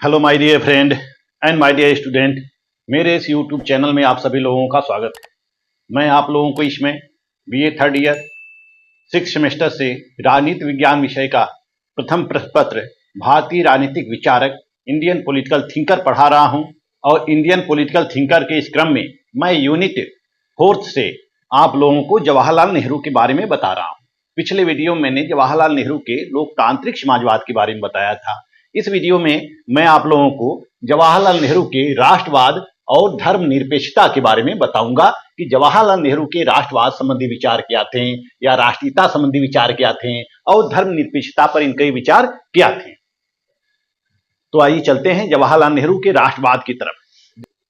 Hello my dear friend and my dear student. मेरे इस YouTube channel में आप सभी लोगों का स्वागत है। मैं आप लोगों को इसमें बीए थर्ड ईयर 6 सेमेस्टर से राजनीति विज्ञान विषय का प्रथम प्रश्न पत्र भारतीय राजनीतिक विचारक इंडियन पॉलिटिकल थिंकर पढ़ा रहा हूं। और इंडियन पॉलिटिकल थिंकर के इस क्रम में मैं यूनिट 4 से आप लोगों को जवाहरलाल नेहरू के बारे में बता रहा हूं। पिछले वीडियो में मैंने जवाहरलाल नेहरू के लोकतांत्रिक समाजवाद के बारे में बताया था। इस वीडियो में मैं आप लोगों को जवाहरलाल नेहरू के राष्ट्रवाद और धर्मनिरपेक्षता के बारे में बताऊंगा कि जवाहरलाल नेहरू के राष्ट्रवाद संबंधी विचार क्या थे या राष्ट्रीयता संबंधी विचार क्या थे और धर्मनिरपेक्षता पर इनके विचार क्या थे। तो आइए चलते हैं जवाहरलाल नेहरू के राष्ट्रवाद की तरफ।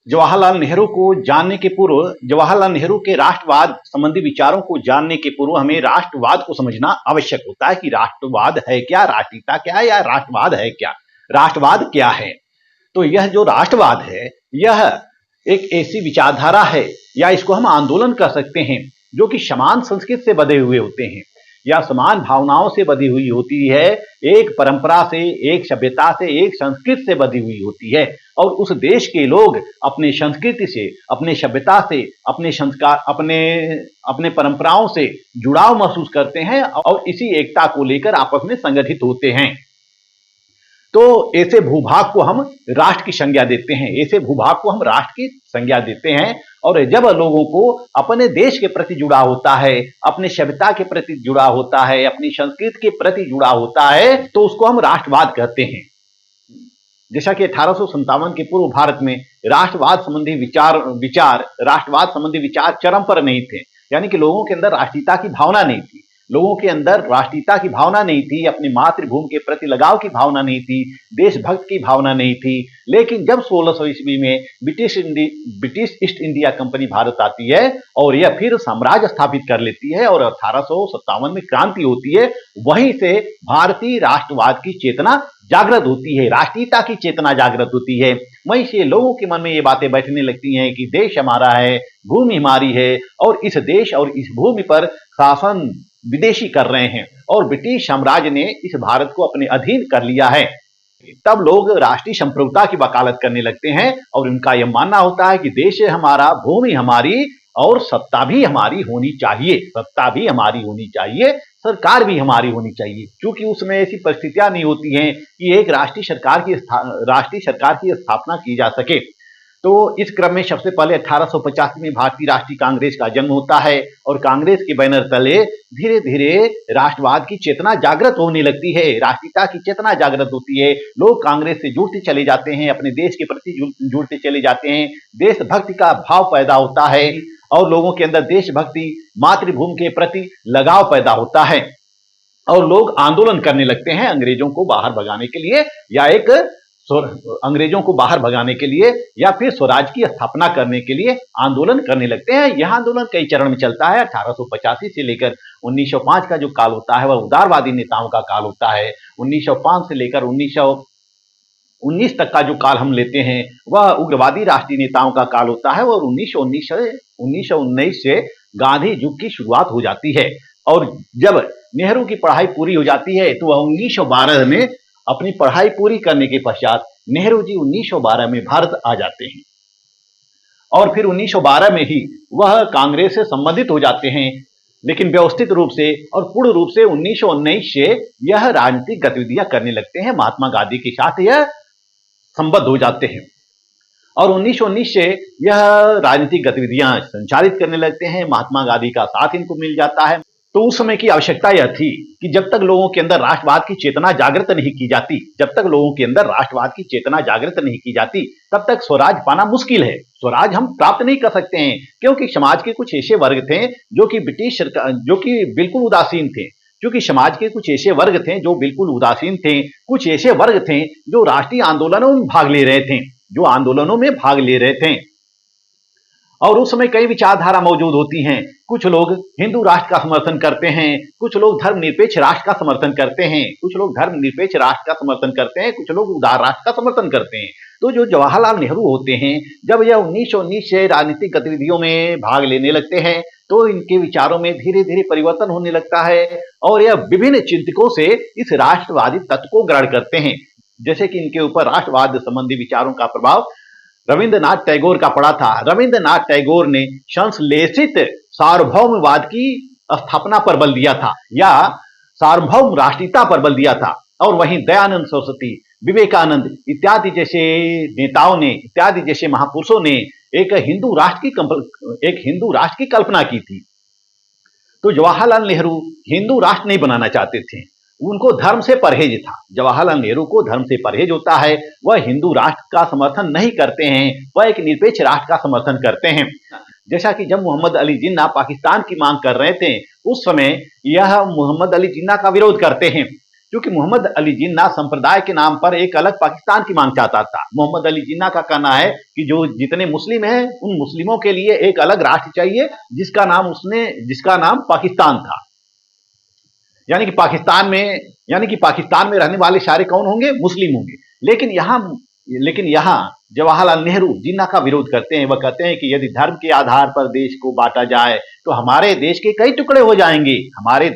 जवाहरलाल नेहरू को जानने के पूर्व, जवाहरलाल नेहरू के राष्ट्रवाद संबंधी विचारों को जानने के पूर्व हमें राष्ट्रवाद को समझना आवश्यक होता है कि राष्ट्रवाद है क्या, राष्ट्रीयता क्या है या राष्ट्रवाद है क्या, राष्ट्रवाद क्या है। तो यह जो राष्ट्रवाद है यह एक ऐसी विचारधारा है या इसको हम आंदोलन कर सकते हैं जो कि समान संस्कृति से बंधे हुए होते हैं या समान भावनाओं से बंधी हुई होती है, एक परंपरा से, एक सभ्यता से, एक संस्कृति से बंधी हुई होती है। और उस देश के लोग अपने संस्कृति से, अपने सभ्यता से, अपने संस्कार, अपने परंपराओं से जुड़ाव महसूस करते हैं और इसी एकता को लेकर आपस में संगठित होते हैं। तो ऐसे भूभाग को हम राष्ट्र की संज्ञा देते हैं, ऐसे भूभाग को हम राष्ट्र की संज्ञा देते हैं। और जब लोगों को अपने देश के प्रति जुड़ा होता है, अपने सभ्यता के प्रति जुड़ा होता है, अपनी संस्कृति के प्रति जुड़ा होता है तो उसको हम राष्ट्रवाद कहते हैं। जैसा कि 1857 के पूर्व भारत में राष्ट्रवाद संबंधी विचार चरम पर नहीं थे, यानी कि लोगों के अंदर राष्ट्रीयता की भावना नहीं थी, लोगों के अंदर राष्ट्रीयता की भावना नहीं थी, अपनी मातृभूमि के प्रति लगाव की भावना नहीं थी, देशभक्त की भावना नहीं थी। लेकिन जब 1600 ईस्वी में British East India Company Bharat आती है और यह फिर साम्राज्य स्थापित कर लेती है और 1857 में क्रांति होती है, वहीं से भारतीय राष्ट्रवाद की चेतना जागृत होती है, राष्ट्रीयता की चेतना जागृत होती है। वहीं से लोगों के मन में ये बातें बैठने लगती हैं कि देश हमारा है, भूमि हमारी है और इस देश और इस भूमि पर शासन विदेशी कर रहे हैं और ब्रिटिश साम्राज्य ने इस भारत को अपने अधीन कर लिया है। तब लोग राष्ट्रीय संप्रभुता की वकालत करने लगते हैं और उनका यह मानना होता है कि देश हमारा, भूमि हमारी और सत्ता भी हमारी होनी चाहिए, सत्ता भी हमारी होनी चाहिए, सरकार भी हमारी होनी चाहिए। क्योंकि उसमें ऐसी परिस्थितियां नहीं होती हैं कि एक राष्ट्रीय सरकार की स्थापना की जा सके। तो इस क्रम में सबसे पहले 1885 में भारतीय राष्ट्रीय कांग्रेस का जन्म होता है और कांग्रेस के बैनर तले धीरे धीरे राष्ट्रवाद की चेतना जागृत होने लगती है, राष्ट्रीयता की चेतना जागृत होती है। लोग कांग्रेस से जुड़ते चले जाते हैं, अपने देश के प्रति जुड़ते चले जाते हैं, देशभक्ति का भाव पैदा होता है और लोगों के अंदर देशभक्ति, मातृभूमि के प्रति लगाव पैदा होता है और लोग आंदोलन करने लगते हैं अंग्रेजों को बाहर भगाने के लिए या फिर स्वराज की स्थापना करने के लिए आंदोलन करने लगते हैं। यह आंदोलन कई चरण में चलता है। 1885 से लेकर 1905 का जो काल होता है वह उदारवादी नेताओं का काल होता है। 1905 से लेकर 1919 तक का जो काल हम लेते हैं वह उग्रवादी राष्ट्रीय नेताओं का काल होता है और 1919 से गांधी युग की शुरुआत हो जाती है। और जब नेहरू की पढ़ाई पूरी हो जाती है तो वह 1912 में अपनी पढ़ाई पूरी करने के पश्चात नेहरू जी 1912 में भारत आ जाते हैं और फिर 1912 में ही वह कांग्रेस से संबंधित हो जाते हैं, लेकिन व्यवस्थित रूप से और पूर्ण रूप से 1919 से यह राजनीतिक गतिविधियां करने लगते हैं, महात्मा गांधी के साथ यह संबद्ध हो जाते हैं और 1919 से यह राजनीतिक गतिविधियां संचालित करने लगते हैं, महात्मा गांधी का साथ इनको मिल जाता है। तो उस समय की आवश्यकता यह थी कि जब तक लोगों के अंदर राष्ट्रवाद की चेतना जागृत नहीं की जाती, तब तक स्वराज पाना मुश्किल है। स्वराज हम प्राप्त नहीं कर सकते हैं क्योंकि समाज के कुछ ऐसे वर्ग थे जो कि ब्रिटिश सरकार बिल्कुल उदासीन थे, क्योंकि समाज के कुछ ऐसे वर्ग थे जो बिल्कुल उदासीन थे, कुछ ऐसे वर्ग थे जो राष्ट्रीय आंदोलनों में भाग ले रहे थे, और उस समय कई विचारधारा मौजूद होती हैं। कुछ लोग हिंदू राष्ट्र का समर्थन करते हैं, कुछ लोग धर्मनिरपेक्ष राष्ट्र का समर्थन करते हैं, कुछ लोग उदार राष्ट्र का समर्थन करते हैं। तो जो जवाहरलाल नेहरू होते हैं, जब यह 1919 से राजनीतिक गतिविधियों में भाग लेने लगते हैं तो इनके विचारों में धीरे धीरे परिवर्तन होने लगता है और यह विभिन्न चिंतकों से इस राष्ट्रवादी तत्व को ग्रहण करते हैं। जैसे कि इनके ऊपर राष्ट्रवाद संबंधी विचारों का प्रभाव रविंद्रनाथ टैगोर का पड़ा था। रविंद्रनाथ टैगोर ने संश्लेषित सार्वभौमवाद की स्थापना पर बल दिया था या सार्वभौम राष्ट्रीयता पर बल दिया था। और वहीं दयानंद सरस्वती, विवेकानंद इत्यादि जैसे नेताओं ने, इत्यादि जैसे महापुरुषों ने एक हिंदू राष्ट्र की कल्पना की थी। तो जवाहरलाल नेहरू हिंदू राष्ट्र नहीं बनाना चाहते थे, उनको धर्म से परहेज था। जवाहरलाल नेहरू को धर्म से परहेज होता है, वह हिंदू राष्ट्र का समर्थन नहीं करते हैं, वह एक निरपेक्ष राष्ट्र का समर्थन करते हैं। जैसा कि जब मोहम्मद अली जिन्ना पाकिस्तान की मांग कर रहे थे, उस समय यह मोहम्मद अली जिन्ना का विरोध करते हैं, क्योंकि मोहम्मद अली जिन्ना संप्रदाय के नाम पर एक अलग पाकिस्तान की मांग चाहता था। मोहम्मद अली जिन्ना का कहना है कि जो जितने मुस्लिम हैं, उन मुस्लिमों के लिए एक अलग राष्ट्र चाहिए जिसका नाम पाकिस्तान था। यानी कि पाकिस्तान में रहने वाले सारे कौन होंगे? मुस्लिम होंगे। लेकिन यहाँ जवाहरलाल नेहरू जिन्ना का विरोध करते हैं। वह कहते हैं कि यदि धर्म के आधार पर देश को बांटा जाए तो हमारे देश के कई टुकड़े हो जाएंगे। हमारे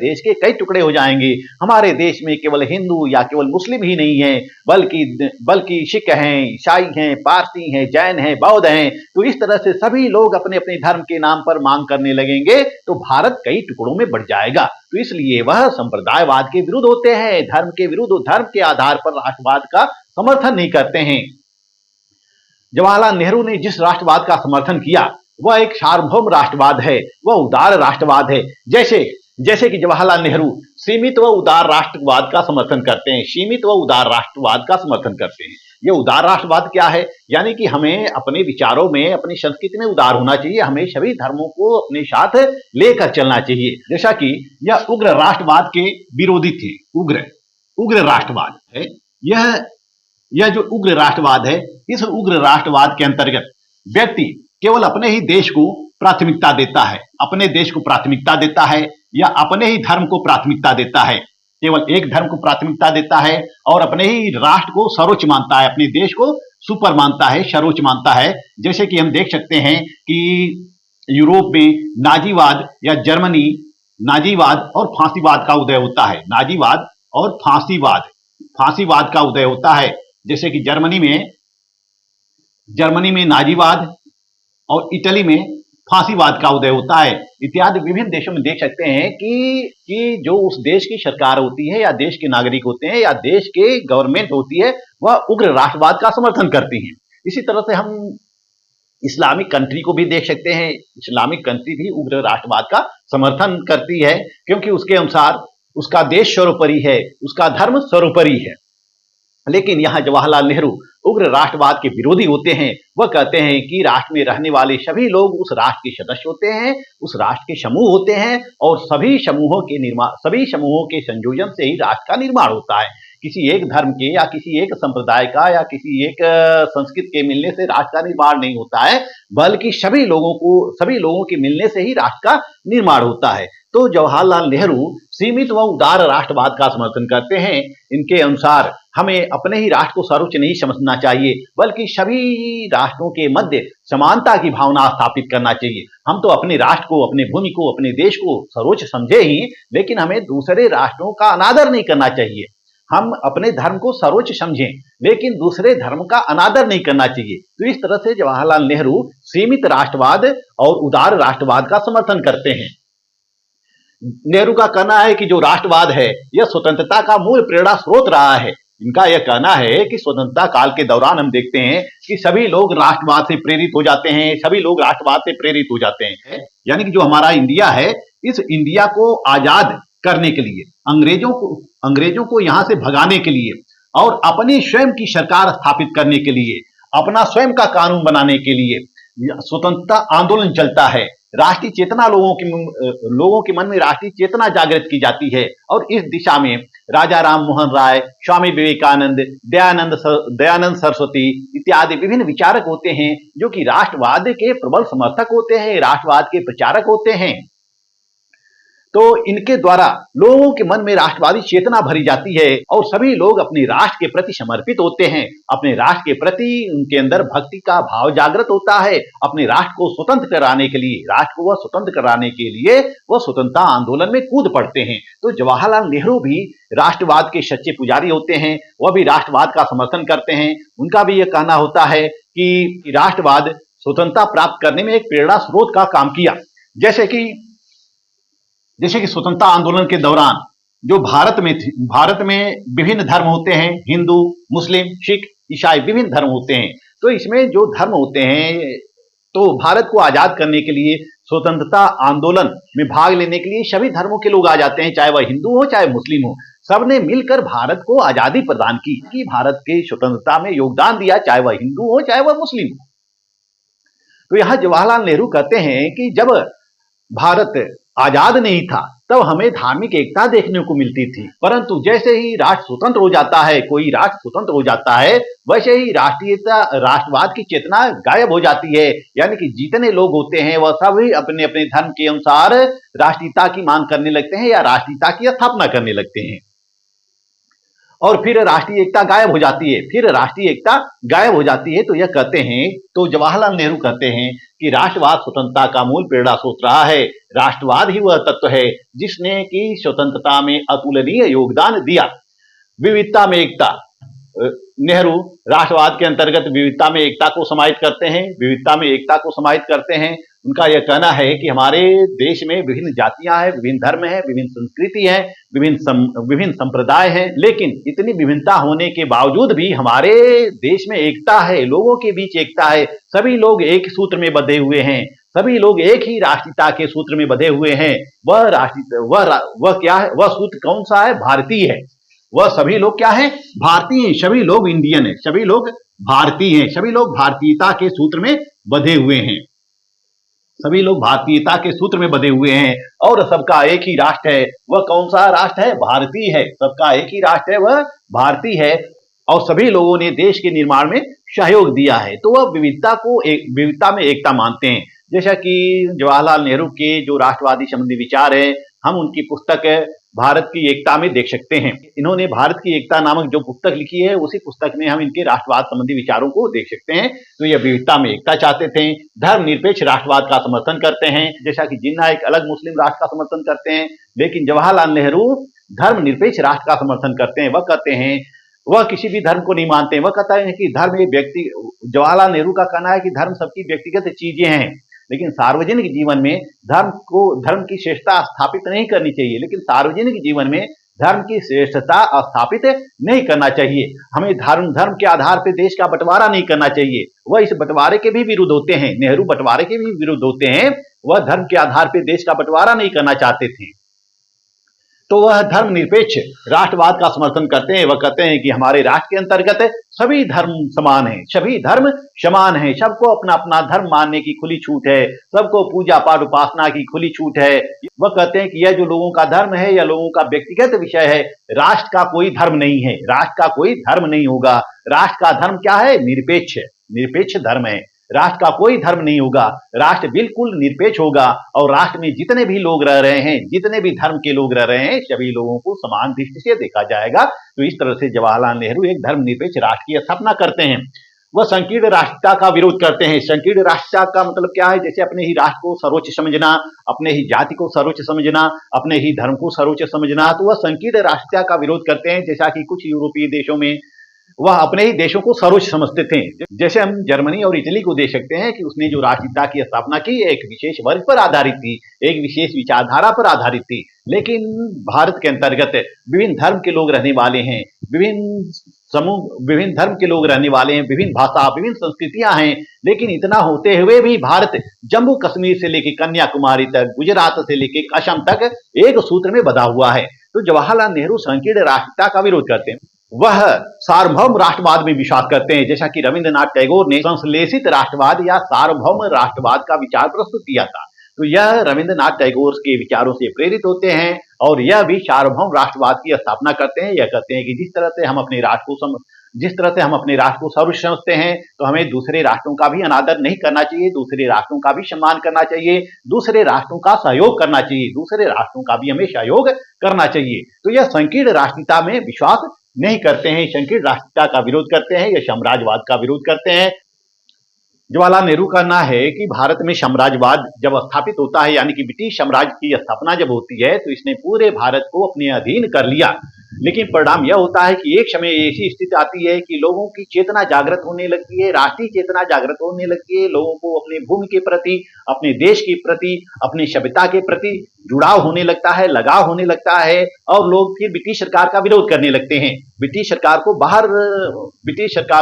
देश में केवल हिंदू या केवल मुस्लिम ही नहीं है, बल्कि सिख हैं, ईसाई हैं, पारसी हैं, जैन हैं, बौद्ध हैं। तो इस तरह से सभी लोग अपने अपने धर्म के नाम पर मांग करने लगेंगे तो भारत कई टुकड़ों में बढ़ जाएगा। तो इसलिए वह संप्रदायवाद के विरुद्ध होते हैं, धर्म के विरुद्ध, धर्म के आधार पर राष्ट्रवाद का समर्थन नहीं करते हैं। जवाहरलाल नेहरू ने जिस राष्ट्रवाद का समर्थन किया वह एक सार्वभौम राष्ट्रवाद है, वह उदार राष्ट्रवाद है। जैसे कि जवाहरलाल नेहरू सीमित व उदार राष्ट्रवाद का समर्थन करते हैं, ये उदार राष्ट्रवाद क्या है? यानी कि हमें अपने विचारों में, अपनी संस्कृति में उदार होना चाहिए, हमें सभी धर्मों को अपने साथ लेकर चलना चाहिए। जैसा कि यह उग्र राष्ट्रवाद के विरोधी थे। उग्र राष्ट्रवाद है यह जो उग्र राष्ट्रवाद है, इस उग्र राष्ट्रवाद के अंतर्गत व्यक्ति केवल अपने ही देश को प्राथमिकता देता है या अपने ही धर्म को प्राथमिकता देता है, केवल एक धर्म को प्राथमिकता देता है और अपने ही राष्ट्र को सर्वोच्च मानता है, अपने देश को सुपर मानता है, सर्वोच्च मानता है। जैसे कि हम देख सकते हैं कि यूरोप में नाजीवाद या जर्मनी, नाजीवाद और फांसीवाद का उदय होता है। नाजीवाद और फांसीवाद का उदय होता है। जैसे कि जर्मनी में नाजीवाद और इटली में फांसीवाद का उदय होता है। इत्यादि विभिन्न देशों में देख सकते हैं कि जो उस देश की सरकार होती है या देश के नागरिक होते हैं या देश के गवर्नमेंट होती है, वह उग्र राष्ट्रवाद का समर्थन करती हैं। इसी तरह से हम इस्लामिक कंट्री को भी देख सकते हैं। इस्लामिक कंट्री भी उग्र राष्ट्रवाद का समर्थन करती है, क्योंकि उसके अनुसार उसका देश सर्वोपरि है, उसका धर्म सर्वोपरि है। लेकिन यहाँ जवाहरलाल नेहरू उग्र राष्ट्रवाद के विरोधी होते हैं। वह कहते हैं कि राष्ट्र में रहने वाले सभी लोग उस राष्ट्र के सदस्य होते हैं, उस राष्ट्र के समूह होते हैं और सभी समूहों के संयोजन से ही राष्ट्र का निर्माण होता है। किसी एक धर्म के या किसी एक संप्रदाय का या किसी एक संस्कृति के मिलने से राष्ट्र का निर्माण नहीं होता है, बल्कि सभी लोगों के मिलने से ही राष्ट्र का निर्माण होता है। तो जवाहरलाल नेहरू सीमित व उदार राष्ट्रवाद का समर्थन करते हैं। इनके अनुसार हमें अपने ही राष्ट्र को सर्वोच्च नहीं समझना चाहिए, बल्कि सभी राष्ट्रों के मध्य समानता की भावना स्थापित करना चाहिए। हम तो अपने राष्ट्र को, अपने भूमि को, अपने देश को सर्वोच्च समझे ही, लेकिन हमें दूसरे राष्ट्रों का अनादर नहीं करना चाहिए। हम अपने धर्म को सर्वोच्च समझें, लेकिन दूसरे धर्म का अनादर नहीं करना चाहिए। तो इस तरह से जवाहरलाल नेहरू सीमित राष्ट्रवाद और उदार राष्ट्रवाद का समर्थन करते हैं। नेहरू का कहना है कि जो राष्ट्रवाद है यह स्वतंत्रता का मूल प्रेरणा स्रोत रहा है। इनका यह कहना है कि स्वतंत्रता काल के दौरान हम देखते हैं कि सभी लोग राष्ट्रवाद से प्रेरित हो जाते हैं। यानी कि जो हमारा इंडिया है, इस इंडिया को आजाद करने के लिए, अंग्रेजों को यहां से भगाने के लिए और अपनी स्वयं की सरकार स्थापित करने के लिए, अपना स्वयं का कानून बनाने के लिए स्वतंत्रता आंदोलन चलता है। राष्ट्रीय चेतना लोगों के मन में राष्ट्रीय चेतना जागृत की जाती है और इस दिशा में राजा राम मोहन राय, स्वामी विवेकानंद, दयानंद सरस्वती इत्यादि विभिन्न विचारक होते हैं जो कि राष्ट्रवाद के प्रबल समर्थक होते हैं, राष्ट्रवाद के प्रचारक होते हैं। तो इनके द्वारा लोगों के मन में राष्ट्रवादी चेतना भरी जाती है और सभी लोग अपने राष्ट्र के प्रति समर्पित होते हैं। अपने राष्ट्र के प्रति उनके अंदर भक्ति का भाव जागृत होता है। अपने राष्ट्र को स्वतंत्र कराने के लिए, राष्ट्र को वह स्वतंत्र कराने के लिए वह स्वतंत्रता आंदोलन में कूद पड़ते हैं। तो जवाहरलाल नेहरू भी राष्ट्रवाद के सच्चे पुजारी होते हैं। वह भी राष्ट्रवाद का समर्थन करते हैं। उनका भी यह कहना होता है कि राष्ट्रवाद स्वतंत्रता प्राप्त करने में एक प्रेरणा स्रोत का काम किया। जैसे कि स्वतंत्रता आंदोलन के दौरान जो भारत में विभिन्न धर्म होते हैं, हिंदू, मुस्लिम, सिख, ईसाई, विभिन्न धर्म होते हैं। तो इसमें जो धर्म होते हैं, तो भारत को आजाद करने के लिए, स्वतंत्रता आंदोलन में भाग लेने के लिए सभी धर्मों के लोग आ जाते हैं, चाहे वह हिंदू हो चाहे मुस्लिम हो। सबने मिलकर भारत को आजादी प्रदान की कि भारत की स्वतंत्रता में योगदान दिया, चाहे वह हिंदू हो चाहे वह मुस्लिम हो। तो यहां जवाहरलाल नेहरू कहते हैं कि जब भारत आजाद नहीं था तब हमें धार्मिक एकता देखने को मिलती थी, परंतु जैसे ही राष्ट्र स्वतंत्र हो जाता है, कोई राष्ट्र स्वतंत्र हो जाता है, वैसे ही राष्ट्रवाद की चेतना गायब हो जाती है। यानी कि जितने लोग होते हैं वह सभी अपने अपने धर्म के अनुसार राष्ट्रीयता की मांग करने लगते हैं या राष्ट्रीयता की स्थापना करने लगते हैं और फिर राष्ट्रीय एकता गायब हो जाती है। तो यह कहते हैं, तो जवाहरलाल नेहरू कहते हैं कि राष्ट्रवाद स्वतंत्रता का मूल प्रेरणा स्रोत रहा है। राष्ट्रवाद ही वह तत्व है जिसने कि स्वतंत्रता में अतुलनीय योगदान दिया। विविधता में एकता, नेहरू राष्ट्रवाद के अंतर्गत विविधता में एकता को समाहित करते हैं। उनका यह कहना है कि हमारे देश में विभिन्न जातियां हैं, विभिन्न धर्म हैं, विभिन्न संस्कृति है, विभिन्न संप्रदाय हैं, लेकिन इतनी विभिन्नता होने के बावजूद भी हमारे देश में एकता है, लोगों के बीच एकता है। सभी लोग एक सूत्र में बंधे हुए हैं, सभी लोग एक ही राष्ट्रीयता के सूत्र में बंधे हुए हैं। वह क्या है? वह सूत्र कौन सा है? भारतीय है। वह सभी लोग क्या है? भारतीय हैं। सभी लोग इंडियन है, सभी लोग भारतीय हैं, सभी लोग भारतीयता के सूत्र में बंधे हुए हैं, सभी लोग भारतीयता के सूत्र में बंधे हुए हैं और सबका एक ही राष्ट्र है। वह कौन सा राष्ट्र है? भारतीय है। सबका एक ही राष्ट्र है, वह भारतीय है और सभी लोगों ने देश के निर्माण में सहयोग दिया है। तो वह विविधता में एकता मानते हैं। जैसा कि जवाहरलाल नेहरू के जो राष्ट्रवादी संबंधी विचार है, हम उनकी पुस्तक भारत की एकता में देख सकते हैं। इन्होंने भारत की एकता नामक जो पुस्तक लिखी है, उसी पुस्तक में हम इनके राष्ट्रवाद संबंधी विचारों को देख सकते हैं। तो ये विविधता में एकता चाहते थे, धर्मनिरपेक्ष राष्ट्रवाद का समर्थन करते हैं। जैसा कि जिन्ना एक अलग मुस्लिम राष्ट्र का समर्थन करते हैं, लेकिन जवाहरलाल नेहरू धर्मनिरपेक्ष राष्ट्र का समर्थन करते हैं। वह कहते हैं, वह किसी भी धर्म को नहीं मानते। वह कहता है कि धर्म एक व्यक्ति, जवाहरलाल नेहरू का कहना है कि धर्म सबकी व्यक्तिगत चीजें हैं, लेकिन सार्वजनिक जीवन में धर्म की श्रेष्ठता स्थापित नहीं करनी चाहिए। लेकिन सार्वजनिक जीवन में धर्म की श्रेष्ठता स्थापित नहीं करना चाहिए। हमें धर्म के आधार पर देश का बंटवारा नहीं करना चाहिए। वह इस बंटवारे के भी विरुद्ध होते हैं। नेहरू बंटवारे के भी विरुद्ध होते हैं। वह धर्म के आधार पर देश का बंटवारा नहीं करना चाहते थे। तो वह धर्मनिरपेक्ष राष्ट्रवाद का समर्थन करते हैं। वह कहते हैं कि हमारे राष्ट्र के अंतर्गत सभी धर्म समान हैं, सभी धर्म समान हैं, सबको अपना अपना धर्म मानने की खुली छूट है, सबको पूजा पाठ उपासना की खुली छूट है। वह कहते हैं कि यह जो लोगों का धर्म है, यह लोगों का व्यक्तिगत विषय है, राष्ट्र का कोई धर्म नहीं है, राष्ट्र का कोई धर्म नहीं होगा। राष्ट्र का धर्म क्या है? निरपेक्ष धर्म है। राष्ट्र का कोई धर्म नहीं होगा, राष्ट्र बिल्कुल निरपेक्ष होगा और राष्ट्र में जितने भी लोग रह रहे हैं, जितने भी धर्म के लोग रह रहे हैं, सभी लोगों को समान दृष्टि से देखा जाएगा। तो इस तरह से जवाहरलाल नेहरू एक धर्मनिरपेक्ष राष्ट्र की स्थापना करते हैं। वह संकीर्ण राष्ट्रीयता का विरोध करते हैं। संकीर्ण राष्ट्रीयता का मतलब क्या है? जैसे अपने ही राष्ट्र को सर्वोच्च समझना, अपने ही जाति को सर्वोच्च समझना, अपने ही धर्म को सर्वोच्च समझना। तो वह संकीर्ण राष्ट्रीयता का विरोध करते हैं। जैसा कि कुछ यूरोपीय देशों में वह अपने ही देशों को सर्वोच्च समझते थे। जैसे हम जर्मनी और इटली को देख सकते हैं कि उसने जो राष्ट्रीयता की स्थापना की, एक विशेष वर्ग पर आधारित थी, एक विशेष विचारधारा पर आधारित थी। लेकिन भारत के अंतर्गत विभिन्न धर्म के लोग रहने वाले हैं, विभिन्न धर्म के लोग रहने वाले हैं, विभिन्न भाषा, विभिन्न संस्कृतियां हैं। लेकिन इतना होते हुए भी भारत जम्मू कश्मीर से लेकर कन्याकुमारी तक, गुजरात से लेकर असम तक एक सूत्र में बंधा हुआ है। तो जवाहरलाल नेहरू संकीर्ण राष्ट्रीयता का विरोध करते हैं। वह सार्वभौम राष्ट्रवाद में विश्वास करते हैं। जैसा कि रविंद्रनाथ टैगोर ने संश्लेषित राष्ट्रवाद या सार्वभौम राष्ट्रवाद का विचार प्रस्तुत किया था। तो यह रविंद्रनाथ टैगोर के विचारों से प्रेरित होते हैं और यह भी सार्वभौम राष्ट्रवाद की स्थापना करते हैं। यह कहते हैं कि जिस तरह से हम अपने राष्ट्र को जिस तरह से हम अपने राष्ट्र को सर्वोच्च समझते हैं, तो हमें दूसरे राष्ट्रों का भी अनादर नहीं करना चाहिए, दूसरे राष्ट्रों का भी सम्मान करना चाहिए, दूसरे राष्ट्रों का सहयोग करना चाहिए, दूसरे राष्ट्रों का भी हमें सहयोग करना चाहिए। तो यह संकीर्ण राष्ट्रीयता में विश्वास नहीं करते हैं, संकीर्ण राष्ट्रीयता का विरोध करते हैं, यह साम्राज्यवाद का विरोध करते हैं। जवाहरलाल नेहरू का कहना है कि भारत में साम्राज्यवाद जब स्थापित होता है, यानी कि ब्रिटिश साम्राज्य की स्थापना जब होती है, तो इसने पूरे भारत को अपने अधीन कर लिया। लेकिन परिणाम यह होता है कि एक समय ऐसी स्थिति आती है कि लोगों की चेतना जागृत होने लगती है, राष्ट्रीय चेतना जागृत होने लगती है, लोगों को अपने भूमि के प्रति, अपने देश के प्रति, अपनी सभ्यता के प्रति जुड़ाव होने लगता है, लगाव होने लगता है, और लोग फिर ब्रिटिश सरकार का विरोध करने लगते हैं। ब्रिटिश सरकार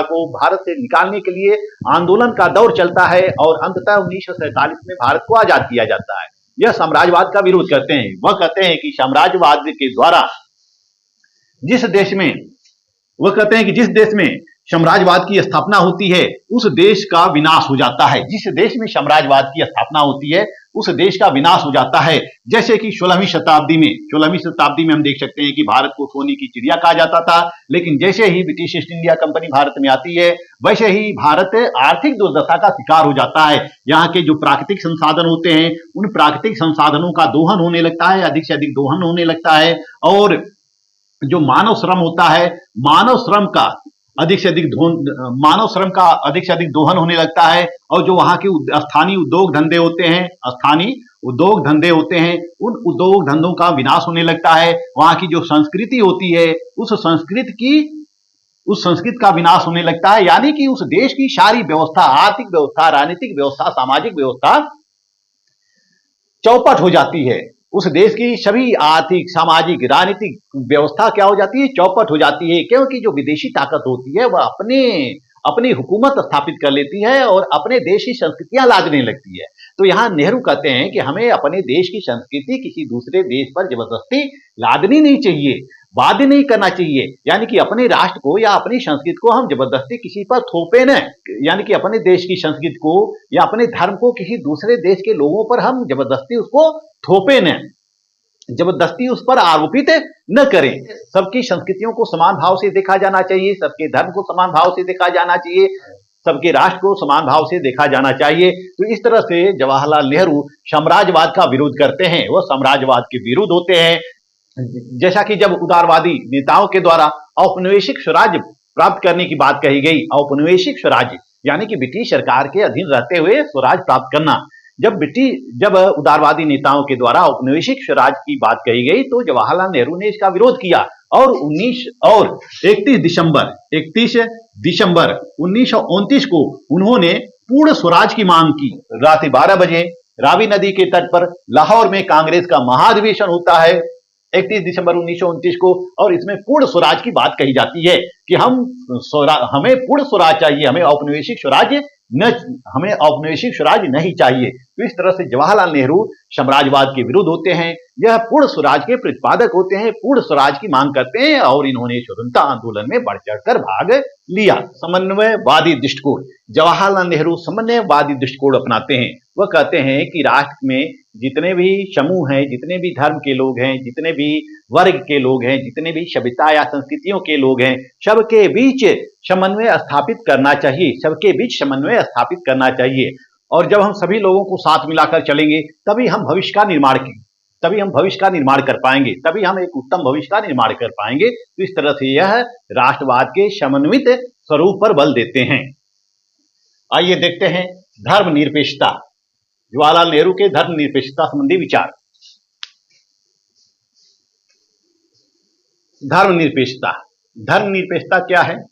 को भारत से निकालने के लिए आंदोलन का दौर चलता है, और अंततः 1947 में भारत को आजाद किया जाता है। यह साम्राज्यवाद का विरोध करते हैं। वह कहते हैं कि साम्राज्यवाद के द्वारा जिस देश में साम्राज्यवाद की स्थापना होती है, उस देश का विनाश हो जाता है। जिस देश में साम्राज्यवाद की स्थापना होती है, उस देश का विनाश हो जाता है। जैसे कि 16वीं शताब्दी में हम देख सकते हैं कि भारत को सोने की चिड़िया कहा जाता था, लेकिन जैसे ही British East India Company Bharat में आती है, वैसे ही भारत आर्थिक दुर्दशा का शिकार हो जाता है। यहाँ के जो प्राकृतिक संसाधन होते हैं, उन प्राकृतिक संसाधनों का दोहन होने लगता है, अधिक से अधिक दोहन होने लगता है, और जो मानव श्रम होता है, मानव श्रम का अधिक से अधिक दोहन होने लगता है, और जो वहां के स्थानीय उद्योग धंधे होते हैं, उन उद्योग धंधों का विनाश होने लगता है। वहां की जो संस्कृति होती है, उस संस्कृति का विनाश होने लगता है, यानी कि उस देश की सारी व्यवस्था, आर्थिक व्यवस्था, राजनीतिक व्यवस्था, सामाजिक व्यवस्था चौपट हो जाती है। उस देश की सभी आर्थिक, सामाजिक, राजनीतिक व्यवस्था क्या हो जाती है? चौपट हो जाती है, क्योंकि जो विदेशी ताकत होती है, वह अपनी हुकूमत स्थापित कर लेती है और अपने देश की संस्कृतियां लादने लगती है। तो यहाँ नेहरू कहते हैं कि हमें अपने देश की संस्कृति किसी दूसरे देश पर जबरदस्ती लादनी नहीं चाहिए, बाध्य नहीं करना चाहिए, यानी कि अपने राष्ट्र को या अपनी संस्कृति को हम जबरदस्ती किसी पर थोपे न, यानी कि अपने देश की संस्कृति को या अपने धर्म को किसी दूसरे देश के लोगों पर हम जबरदस्ती उसको थोपे न, जबरदस्ती उस पर आरोपित न करें। सबकी संस्कृतियों को समान भाव से देखा जाना चाहिए, सबके धर्म को समान भाव से देखा जाना चाहिए, सबके राष्ट्र को समान भाव से देखा जाना चाहिए। तो इस तरह से जवाहरलाल नेहरू साम्राज्यवाद का विरोध करते हैं, वह साम्राज्यवाद के विरुद्ध होते हैं। जैसा कि जब उदारवादी नेताओं के द्वारा औपनिवेशिक स्वराज्य प्राप्त करने की बात कही गई, औपनिवेशिक स्वराज्य यानी कि ब्रिटिश सरकार के अधीन रहते हुए स्वराज प्राप्त करना, जब उदारवादी नेताओं के द्वारा औपनिवेशिक स्वराज की बात कही गई, तो जवाहरलाल नेहरू ने इसका विरोध किया और 31 दिसंबर 1929 को उन्होंने पूर्ण स्वराज की मांग की। रात 12 बजे रावी नदी के तट पर लाहौर में कांग्रेस का महाधिवेशन होता है 31 दिसंबर 1929 को, और इसमें पूर्ण स्वराज की बात कही जाती है कि हमें पूर्ण स्वराज चाहिए, हमें औपनिवेशिक स्वराज नहीं चाहिए। तो इस तरह से जवाहरलाल नेहरू साम्राज्यवाद के विरुद्ध होते हैं, यह पूर्ण स्वराज के प्रतिपादक होते हैं, पूर्ण स्वराज की मांग करते हैं, और इन्होंने स्वतंत्रता आंदोलन में बढ़ चढ़कर भाग लिया। समन्वयवादी दृष्टिकोण, जवाहरलाल नेहरू समन्वयवादी दृष्टिकोण अपनाते हैं। वह कहते हैं कि राष्ट्र में जितने भी समूह हैं, जितने भी धर्म के लोग हैं, जितने भी वर्ग के लोग हैं, जितने भी सभ्यता या संस्कृतियों के लोग हैं, सबके बीच समन्वय स्थापित करना चाहिए, और जब हम सभी लोगों को साथ मिलाकर चलेंगे, तभी हम भविष्य का निर्माण कर पाएंगे, तभी हम एक उत्तम भविष्य का निर्माण कर पाएंगे। तो इस तरह से यह राष्ट्रवाद के समन्वित स्वरूप पर बल देते हैं। आइए देखते हैं धर्मनिरपेक्षता, जवाहरलाल नेहरू के धर्मनिरपेक्षता संबंधी विचार। धर्मनिरपेक्षता क्या है?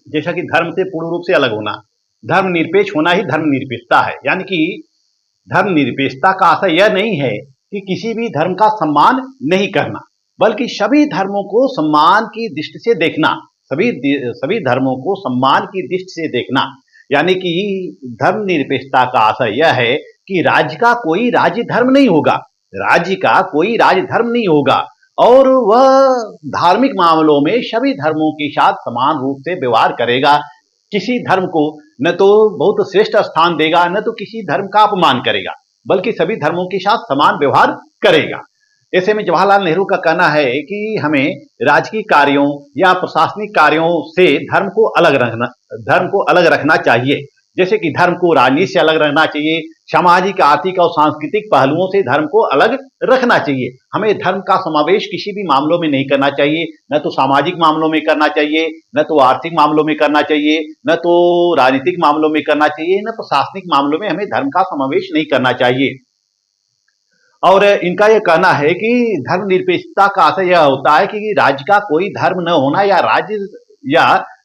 जैसा कि धर्म से पूर्ण रूप से अलग होना, धर्मनिरपेक्ष होना ही धर्मनिरपेक्षता है। यानी कि धर्मनिरपेक्षता का आशय यह नहीं है कि किसी भी धर्म का सम्मान नहीं करना, बल्कि सभी धर्मों को सम्मान की दृष्टि से देखना, सभी धर्मों को सम्मान की दृष्टि से देखना। यानी कि धर्मनिरपेक्षता का आशय यह है कि राज्य का कोई राज्य धर्म नहीं होगा, और वह धार्मिक मामलों में सभी धर्मों के साथ समान रूप से व्यवहार करेगा। किसी धर्म को न तो बहुत श्रेष्ठ स्थान देगा, न तो किसी धर्म का अपमान करेगा, बल्कि सभी धर्मों के साथ समान व्यवहार करेगा। ऐसे में जवाहरलाल नेहरू का कहना है कि हमें राजकीय कार्यों या प्रशासनिक कार्यों से धर्म को अलग रखना चाहिए। जैसे कि धर्म को राजनीति से अलग रखना चाहिए, सामाजिक, आर्थिक और सांस्कृतिक पहलुओं से धर्म को अलग रखना चाहिए। हमें धर्म का समावेश किसी भी मामलों में नहीं करना चाहिए, न तो सामाजिक मामलों में करना चाहिए, न तो आर्थिक मामलों में करना चाहिए, न तो राजनीतिक मामलों में करना चाहिए, न प्रशासनिक मामलों में हमें धर्म का समावेश नहीं करना चाहिए। और इनका यह कहना है कि धर्मनिरपेक्षता का अर्थ यह होता है कि राज्य का कोई धर्म न होना या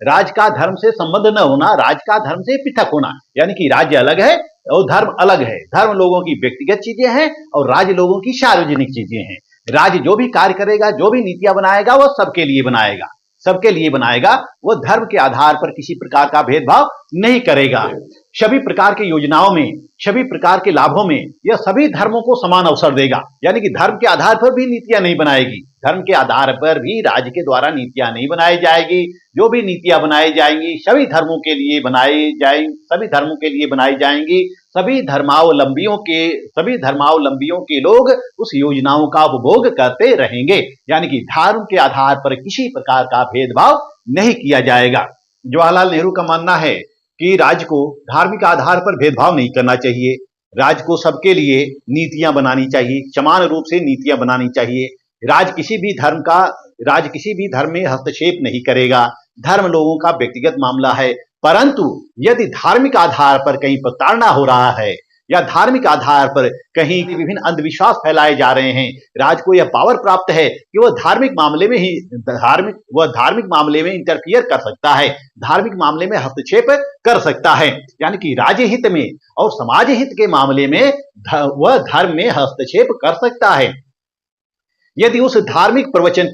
राज्य का धर्म से संबंध न होना, राज्य का धर्म से पृथक होना। यानी कि राज्य अलग है और धर्म अलग है। धर्म लोगों की व्यक्तिगत चीजें हैं और राज्य लोगों की सार्वजनिक चीजें हैं। राज्य जो भी कार्य करेगा, जो भी नीतियां बनाएगा, वह सबके लिए बनाएगा, सबके लिए बनाएगा। वह धर्म के आधार पर किसी प्रकार का भेदभाव नहीं करेगा। सभी प्रकार की योजनाओं में, सभी प्रकार के लाभों में यह सभी धर्मों को समान अवसर देगा। यानी कि धर्म के आधार पर भी नीतियां नहीं बनाएगी, धर्म के आधार पर भी राज्य के द्वारा नीतियां नहीं बनाई जाएगी। जो भी नीतियां बनाई जाएंगी सभी धर्मों के लिए बनाई जाएंगी, सभी धर्मों के लिए बनाई जाएंगी। सभी धर्मावलंबियों के लोग उस योजनाओं का उपभोग करते रहेंगे। यानी कि धर्म के आधार पर किसी प्रकार का भेदभाव नहीं किया जाएगा। जवाहरलाल नेहरू का मानना है कि राज्य को धार्मिक आधार पर भेदभाव नहीं करना चाहिए। राज्य को सबके लिए नीतियां बनानी चाहिए, समान रूप से नीतियां बनानी चाहिए। राज्य किसी भी धर्म में हस्तक्षेप नहीं करेगा। धर्म लोगों का व्यक्तिगत मामला है, परंतु यदि धार्मिक आधार पर कहीं प्रताड़ना हो रहा है या धार्मिक आधार पर कहीं विभिन्न अंधविश्वास फैलाए जा रहे हैं, राज्य को यह पावर प्राप्त है कि वह धार्मिक मामले में इंटरफियर कर सकता है, धार्मिक मामले में हस्तक्षेप कर सकता है। यानी कि राज्य हित में और समाज हित के मामले में वह धर्म में हस्तक्षेप कर सकता है। यदि उस धार्मिक प्रवचन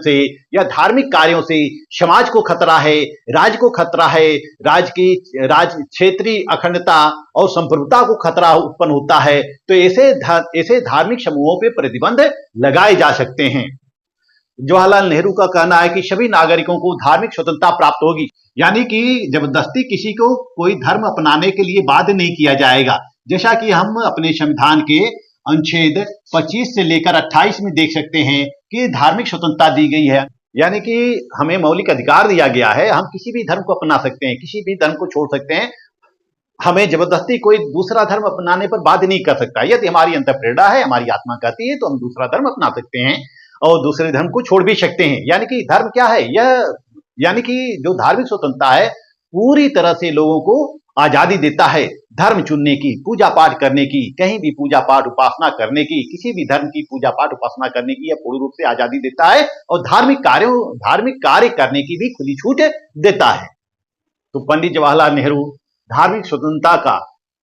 से या धार्मिक कार्यों से समाज को खतरा है, राज्य को खतरा है, राज्य क्षेत्रीय अखंडता और संप्रभुता को खतरा उत्पन्न होता है, तो ऐसे धार्मिक समूहों पर प्रतिबंध लगाए जा सकते हैं। जवाहरलाल नेहरू का कहना है कि सभी नागरिकों को धार्मिक स्वतंत्रता प्राप्त होगी। यानी कि जबरदस्ती किसी को कोई धर्म अपनाने के लिए बाध्य नहीं किया जाएगा। जैसा कि हम अपने संविधान के अनुच्छेद 25 से लेकर 28 में देख सकते हैं कि धार्मिक स्वतंत्रता दी गई है। यानी कि हमें मौलिक अधिकार दिया गया है, हम किसी भी धर्म को अपना सकते हैं, किसी भी धर्म को छोड़ सकते हैं। हमें जबरदस्ती कोई दूसरा धर्म अपनाने पर बाध्य नहीं कर सकता। यदि हमारी अंतःप्रेरणा है, हमारी आत्मा कहती है, तो हम दूसरा धर्म अपना सकते हैं और दूसरे धर्म को छोड़ भी सकते हैं। यानी कि धर्म क्या है, यानी कि जो धार्मिक स्वतंत्रता है पूरी तरह से लोगों को आजादी देता है धर्म चुनने की, पूजा पाठ करने की, कहीं भी पूजा पाठ उपासना करने की, किसी भी धर्म की पूजा पाठ उपासना करने की यह पूर्ण रूप से आजादी देता है और धार्मिक कार्य करने की भी खुली छूट देता है। तो पंडित जवाहरलाल नेहरू धार्मिक स्वतंत्रता का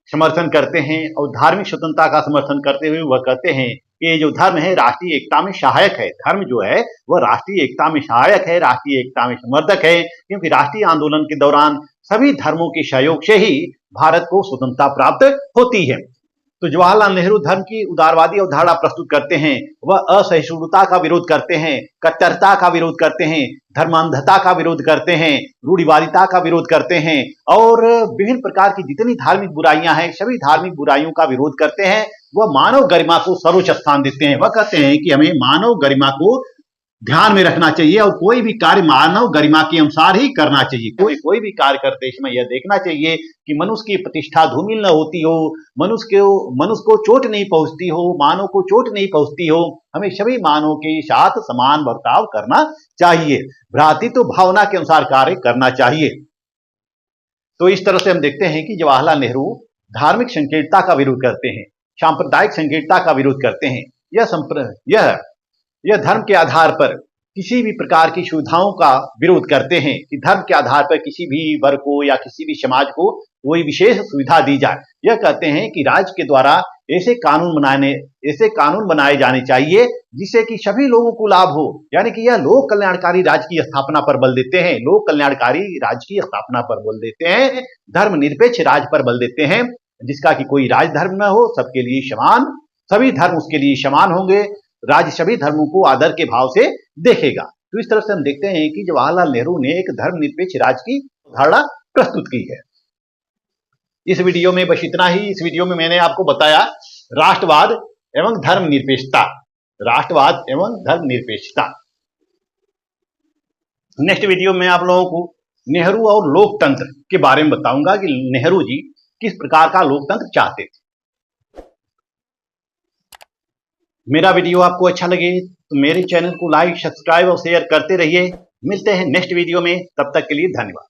समर्थन करते हैं और धार्मिक स्वतंत्रता का समर्थन करते हुए वह कहते हैं कि ये जो धर्म है राष्ट्रीय एकता में सहायक है। धर्म जो है वह राष्ट्रीय एकता में सहायक है, राष्ट्रीय एकता में समर्थक है, क्योंकि राष्ट्रीय आंदोलन के दौरान सभी धर्मों के सहयोग से ही भारत को स्वतंत्रता प्राप्त होती है। तो जवाहरलाल नेहरू धर्म की उदारवादी अवधारणा प्रस्तुत करते हैं। वह असहिष्णुता का विरोध करते हैं, कट्टरता का विरोध करते हैं, धर्मांधता का विरोध करते हैं, रूढ़िवादिता का विरोध करते हैं और विभिन्न प्रकार की जितनी धार्मिक बुराइयां हैं सभी धार्मिक बुराइयों का विरोध करते हैं। वह मानव गरिमा को सर्वोच्च स्थान देते हैं। वह कहते हैं कि हमें मानव गरिमा को ध्यान में रखना चाहिए और कोई भी कार्य मानव गरिमा के अनुसार ही करना चाहिए। कोई भी कार्य करते समय यह देखना चाहिए कि मनुष्य की प्रतिष्ठा धूमिल न होती हो, मनुष्य को चोट नहीं पहुंचती हो, मानव को चोट नहीं पहुंचती हो। हमें सभी मानवों के साथ समान बर्ताव करना चाहिए, भ्रातृत्व भावना के अनुसार कार्य करना चाहिए। तो इस तरह से हम देखते हैं कि जवाहरलाल नेहरू धार्मिक संकीर्णता का विरोध करते हैं, सांप्रदायिक संकीर्णता का विरोध करते हैं। यह धर्म के आधार पर किसी भी प्रकार की सुविधाओं का विरोध करते हैं कि धर्म के आधार पर किसी भी वर्ग को या किसी भी समाज को कोई विशेष सुविधा दी जाए। यह कहते हैं कि राज्य के द्वारा ऐसे कानून बनाए जाने चाहिए जिससे कि सभी लोगों को लाभ हो। यानी कि यह लोक कल्याणकारी राज्य की स्थापना पर बल देते हैं, लोक कल्याणकारी राज्य की स्थापना पर बल देते हैं, धर्मनिरपेक्ष राज्य पर बल देते हैं जिसका कि कोई राज धर्म न हो, सबके लिए समान, सभी धर्म उसके लिए समान होंगे, राज्य सभी धर्मों को आदर के भाव से देखेगा। तो इस तरह से हम देखते हैं कि जवाहरलाल नेहरू ने एक धर्मनिरपेक्ष राज्य की धारणा प्रस्तुत की है। इस वीडियो में बस इतना ही। इस वीडियो में मैंने आपको बताया राष्ट्रवाद एवं धर्मनिरपेक्षता। राष्ट्रवाद एवं धर्मनिरपेक्षता। नेक्स्ट वीडियो में आप लोगों को नेहरू और लोकतंत्र के बारे में बताऊंगा कि नेहरू जी किस प्रकार का लोकतंत्र चाहते थे। मेरा वीडियो आपको अच्छा लगे तो मेरे चैनल को लाइक, सब्सक्राइब और शेयर करते रहिए। मिलते हैं नेक्स्ट वीडियो में, तब तक के लिए धन्यवाद।